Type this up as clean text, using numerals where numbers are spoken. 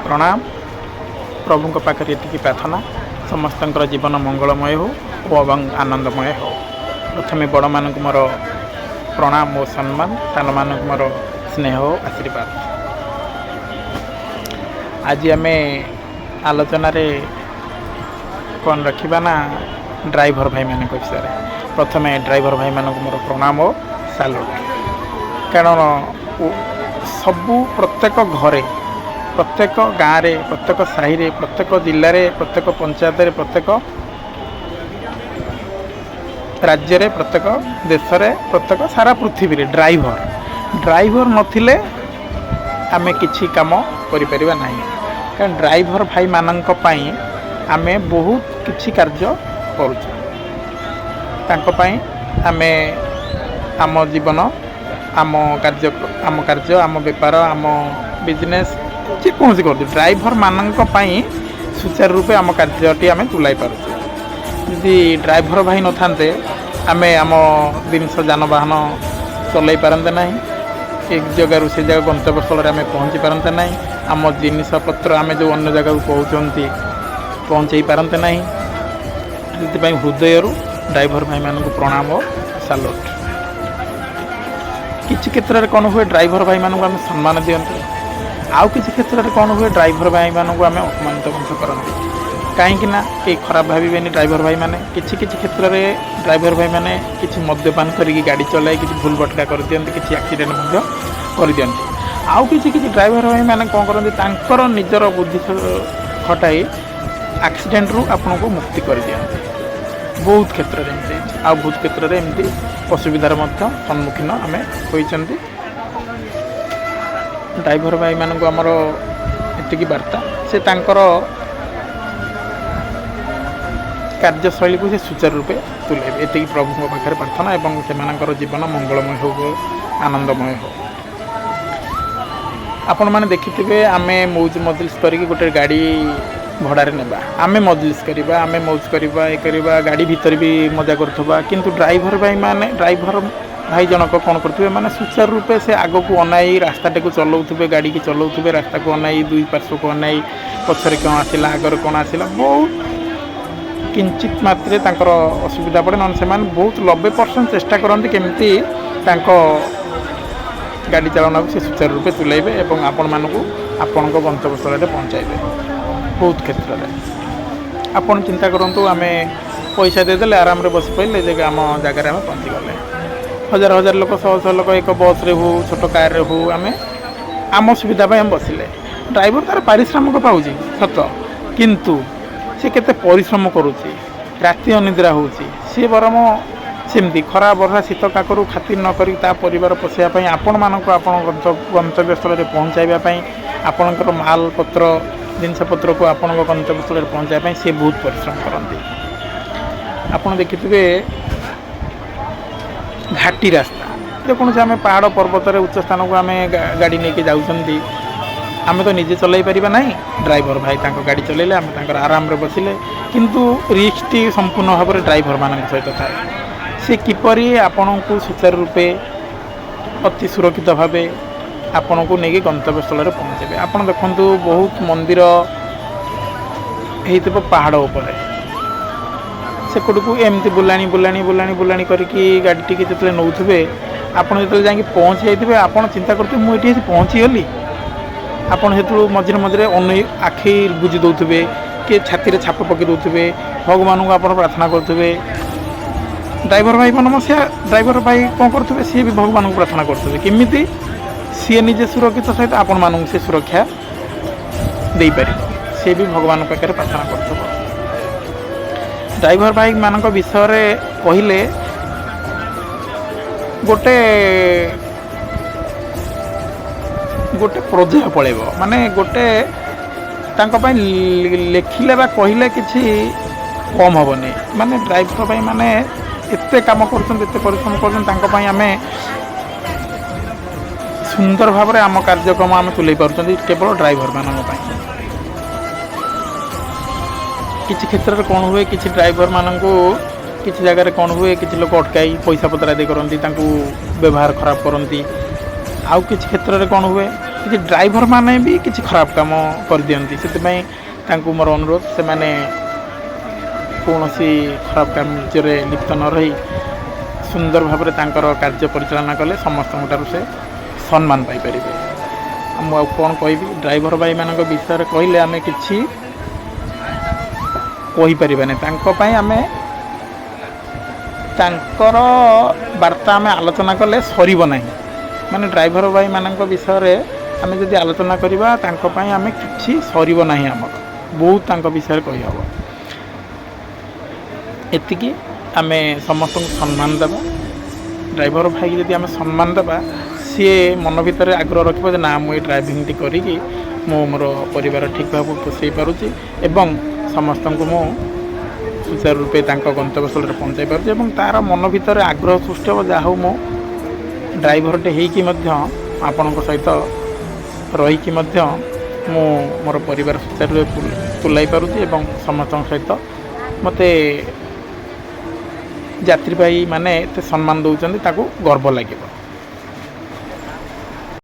प्रणाम। प्रभु पाखे ये प्रार्थना समस्त जीवन मंगलमय हो और आनंदमय हो। प्रथम बड़ मान मोर प्रणाम और सम्मान, सान मान मोर स्नेह और आशीर्वाद। आज आम आलोचन कौन रखा ना ड्राइवर भाई मान विषय। प्रथम ड्राइवर भाई मान मोर प्रणाम और सालुट। कारण सबू प्रत्येक घरे, प्रत्येक गाँव में, प्रत्येक साहि रे, प्रत्येक जिले में, प्रत्येक पंचायत रे, प्रत्येक राज्य रे, प्रत्येक देश रे, प्रत्येक सारा पृथ्वी रे ड्राइवर नथिले आमे किछि काम करि परिबा नाही। कारण ड्राइवर भाई मानक पई आमे बहुत किछि कार्य करूछु। तांको पई आमे आम जीवन, आम कार्य, आम बेपार, आम बिजनेस जेकोसी कर ड्राइवर मानक पई सुचारू रूपे आम कार्यटी आम तुलाई पारुछु। यदि ड्राइवर भाई न थांते आमे आम जिनस जानवाहन चलाई पारंते नहीं, एक जगह से जगह गंतव्य स्थल आम पहुँची पारंते नहीं, आम जिनपत्र आम जो अन्य जगह पहुँचती पहुँचाई पारंते नहीं। से हृदय ड्राइवर भाई मान प्रणाम और सालुट। किसी क्षेत्र में कौन हुए ड्राइवर भाई मान आम सम्मान दियंते, आउ किसी क्षेत्र में कौन हुए ड्राइवर भाई मान आम अपमानित करते। कहीं ना कई खराब भावे ड्राइवर भाई मैंने किसी क्षेत्र में ड्राइवर भाई मैंने किसी मद्यपान करके गाड़ी चलाई किसी भूल भटका कर दियंते, किसी एक्सीडेंट कर दियंते। आउ किसी ड्राइवर भाई मैंने कौन करते तांकर निजर बुद्धि खटाई एक्सीडेंट रु आपन को मुक्ति कर दियंते। बहुत क्षेत्र में एमती, आ बहुत क्षेत्र में एमती असुविधार सम्मुखीन आम होइचंती। ड्राइवर भाई मान आमर एतिकी वार्ता से तांकर कार्यशैली को सुचारू रूपे तुलेबे। एतिकी प्रभु पाखे प्रार्थना एवं से जीवन मंगलमय हो, आनंदमय हो। आपण मैंने देखिथे आम मौज मजलिस करके गोटे गाड़ी भड़ारे नेबा, आम मजलिस करवा, आम मौज करवा, ये करवा, गाड़ी भीतर भी मजा करथबा। किंतु ड्राइवर भाई माने, ड्राइवर भाई जनक कौन करते माने सुचारू रूपे से आग को अनाई रास्ताटे को चलाउथिबे, गाड़ी की चलाउथिबे, रास्ता को अनाई, दुई पार्श्व को अनाई, पछरे कौन आसिला, आगर कौन आसिला, बहुत किंचित मात्रे तांकर असुविधा पड़े। न से बहुत 90% चेष्टा करते केमती गाड़ी चालना को सुचारू रूपे तुलाइबे एवं आपण मानक आपण गंतव्य स्थल में पहुँचाइबे। बहुत क्षेत्र में आपण चिंता करूँ आम पैसा देदेले आराम रे बस पाइले जगह आम जगार आम पहुँची गले। हजार हजार लोक, शह शह लोक एक बस रे हो, छोट कार रे हो, आम सुविधा आम बसिले। ड्राइवर तार पारिश्रमिक पाउची सत, किंतु से केते परिश्रम करुच्ची, राति अनिद्रा होची। सी बरम सेमती खरा वर्षा शीत काकरू खातिर न करी ता परिवार पोषापी आपण मानक आपण गंतव्य स्थल में पहुँचाइबापी, आपणकर माल पत्र जिनपत्र को आपण गंतव्य स्थल में पहुँचापी सी बहुत परिश्रम करती। आपड़ देखिथे घाटी रास्ता जेकोसी आम पहाड़ पर्वत उच्च स्थान को आम गाड़ी नहीं जाऊँगी, आम तो निजे चलाई पारिबा नहीं। ड्राइवर भाई तांको गाड़ी चलेले, आम तांकर आराम रे बसिले। किंतु रिस्कटी संपूर्ण भाव में ड्राइवर मान सहित थाए। से किपरि आपण को सुचारू रूपे अति सुरक्षित भाव आपण को लेकिन गंतव्य स्थल में पहुँचे। आपड़ देखु बहुत मंदिर हो पहाड़ उपर सेकड़ को एमती बुलाणी बुलाणी बुलाणी बुलाणी करके गाड़ी टी जो नौथे आपड़ जो जा पहुँची जाइए आपड़ चिंता करते मुझे पहुँची गली। आपड़ से मझे मझे अन आखि बुझी दौथे, किए छाती छाप पकई दौथे, भगवान को आप प्रार्थना करुवे। ड्राइवर भाई मन से ड्राइवर भाई कौन करुवे सी भी भगवान को प्रार्थना करुवे केमिति सी निजे सुरक्षित सहित आपण मानक से सुरक्षा दे पार, सी भी भगवान पाखे प्रार्थना कर। ड्राइवर भाई मान विषय कहले गोटे गोटे प्रोजेक्ट पड़ेब माने गोटे लिखिले बा कहले किसी कम हेनी। माने ड्राइवर भाई माने एते काम करते परिश्रम करते आम सुंदर भाव में आम कार्यक्रम आम तुले पार्टी केवल ड्राइवर मान। किसी क्षेत्र में कौन हुए किसी ड्राइवर मान किसी जगह कौन हुए किसी लोग अटकाई पैसा पत्र आदि करती, व्यवहार खराब करती, आउ किसी क्षेत्र में कौन हुए कि ड्राइवर माने भी किसी खराब काम कर दियंती से तांकु मोर अनुरोध से माने कौन सी खराब कार्य लिप्त न रही सुंदर भाव तांकर कार्य परिचालना कले समस्त से सम्मान पाइपर मुझे कौन कहि ड्राइवर भाई मान विषय कहले आम कि कहीपरानी आम तांकर वार्ता आम आलोचना कले सर ना माने ड्राइवर भाई मान विषय आम जब आलोचना करवा आम कि सर ना आम बहुत विषय कहीहब एतिकी आम समस्त सम्मान देवा ड्राइवर भाई जब आम सम्मान देवा सी मन भितर आग्रह रखिए ना मुझे ड्राइविंग करी मोर परिवार ठीक भाव पोषे पारुची एवं समस्त को सुचारू रूपे गंतव्य स्थल पहुँचाई पार्टी तार मन भितर आग्रह सृष्टि हम जहाँ हूँ मो ड्राइवरटे होती आपण सहित रहीकि मोर परिवार सुचारू रूपे तुलाई पारुची समस्त सहित मते यात्री भाई माने सम्मान दौरान गर्व लगे।